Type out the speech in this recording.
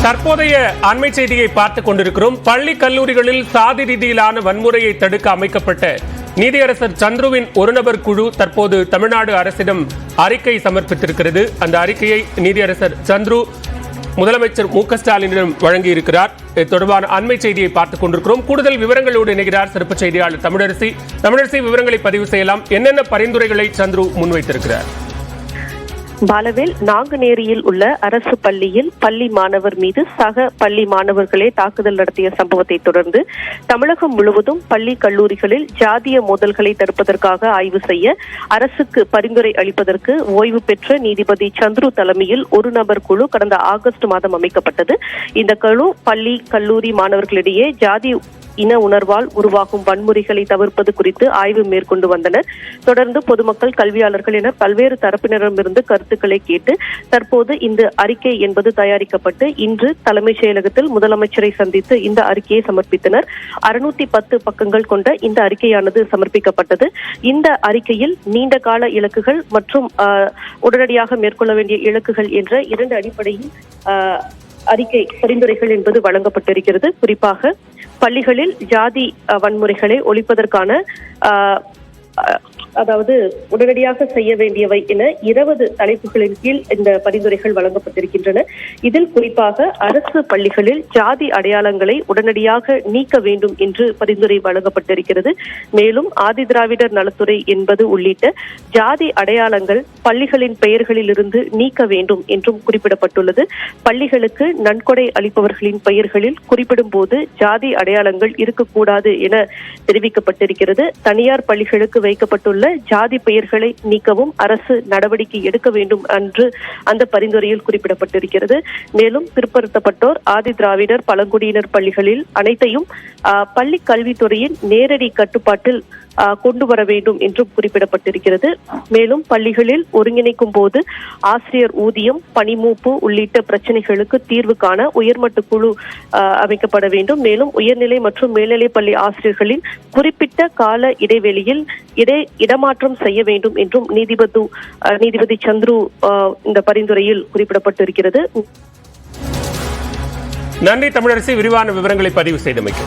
தற்போதைய அண்மை செய்தியை பார்த்துக் கொண்டிருக்கிறோம். பள்ளி கல்லூரிகளில் சாதி ரீதியிலான வன்முறையை தடுக்க அமைக்கப்பட்ட நீதியரசர் சந்துருவின் ஒருநபர் குழு தற்போது தமிழ்நாடு அரசிடம் அறிக்கை சமர்ப்பித்திருக்கிறது. அந்த அறிக்கையை நீதியரசர் சந்துரு முதலமைச்சர் மு.க.ஸ்டாலினிடம் வழங்கியிருக்கிறார். இது தொடர்பான அண்மை செய்தியை பார்த்துக் கொண்டிருக்கிறோம். கூடுதல் விவரங்களோடு இணைகிறார் சிறப்பு செய்தியாளர் தமிழரசி. விவரங்களை பதிவு செய்யலாம். என்னென்ன பரிந்துரைகளை சந்துரு முன்வைத்திருக்கிறார்? பாலவேல், நாங்குநேரியில் உள்ள அரசு பள்ளியில் பள்ளி மாணவர் மீது சக பள்ளி மாணவர்களே தாக்குதல் நடத்திய சம்பவத்தை தொடர்ந்து தமிழகம் முழுவதும் பள்ளி கல்லூரிகளில் ஜாதிய மோதல்களை தடுப்பதற்காக ஆய்வு செய்ய அரசுக்கு பரிந்துரை அளிப்பதற்கு ஓய்வு பெற்ற நீதிபதி சந்துரு தலைமையில் ஒரு நபர் குழு கடந்த ஆகஸ்ட் மாதம் அமைக்கப்பட்டது. இந்த குழு பள்ளி கல்லூரி மாணவர்களிடையே ஜாதி இன உணர்வால் உருவாகும் வன்முறைகளை தவிர்ப்பது குறித்து ஆய்வு மேற்கொண்டு வந்தனர். தொடர்ந்து பொதுமக்கள், கல்வியாளர்கள் என பல்வேறு தரப்பினரிடமிருந்து கருத்துக்களை கேட்டு தற்போது இந்த அறிக்கை என்பது தயாரிக்கப்பட்டு இன்று தலைமைச் செயலகத்தில் முதலமைச்சரை சந்தித்து இந்த அறிக்கையை சமர்ப்பித்தனர். 610 பக்கங்கள் கொண்ட இந்த அறிக்கையானது சமர்ப்பிக்கப்பட்டது. இந்த அறிக்கையில் நீண்ட கால இலக்குகள் மற்றும் உடனடியாக மேற்கொள்ள வேண்டிய இலக்குகள் என்ற 2 அடிப்படையில் அறிக்கை பரிந்துரைகள் என்பது வழங்கப்பட்டிருக்கிறது. குறிப்பாக பள்ளிகளில் ஜாதி வன்முறைகளை ஒழிப்பதற்கான அதாவது உடனடியாக செய்ய வேண்டியவை என 20 தலைப்புகளின் கீழ் இந்த பரிந்துரைகள் வழங்கப்பட்டிருக்கின்றன. இதில் குறிப்பாக அரசு பள்ளிகளில் ஜாதி அடையாளங்களை உடனடியாக நீக்க வேண்டும் என்று பரிந்துரை வழங்கப்பட்டிருக்கிறது. மேலும் ஆதிதிராவிடர் நலத்துறை என்பது உள்ளிட்ட ஜாதி அடையாளங்கள் பள்ளிகளின் பெயர்களில் இருந்து நீக்க வேண்டும் என்றும் குறிப்பிடப்பட்டுள்ளது. பள்ளிகளுக்கு நன்கொடை அளிப்பவர்களின் பெயர்களில் குறிப்பிடும் போது ஜாதி அடையாளங்கள் இருக்கக்கூடாது என தெரிவிக்கப்பட்டிருக்கிறது. தனியார் பள்ளிகளுக்கு வைக்கப்பட்டுள்ள ஜாதி பெயர்களை நீக்கவும் அரசு நடவடிக்கை எடுக்க வேண்டும் என்று அந்த பரிந்துரையில் குறிப்பிடப்பட்டிருக்கிறது. மேலும் பிற்படுத்தப்பட்டோர், ஆதி திராவிடர், பழங்குடியினர் பள்ளிகளில் அனைத்தையும் பள்ளி கல்வித்துறையின் நேரடி கட்டுப்பாட்டில் கொண்டு வர வேண்டும் என்றும் குறிப்பிடப்பட்டிருக்கிறது. மேலும் பள்ளிகளில் ஒருங்கிணைக்கும் போது ஆசிரியர் ஊதியம், பணிமூப்பு உள்ளிட்ட பிரச்சனைகளுக்கு தீர்வு காண உயர்மட்ட குழு அமைக்கப்பட வேண்டும். மேலும் உயர்நிலை மற்றும் மேல்நிலை பள்ளி ஆசிரியர்களின் குறிப்பிட்ட கால இடைவெளியில் இடமாற்றம் செய்ய வேண்டும் என்றும் நீதிபதி சந்துரு இந்த பரிந்துரையில் குறிப்பிடப்பட்டிருக்கிறது. நன்றி தமிழரசி, விரிவான விவரங்களை பதிவு செய்தமைக்கு.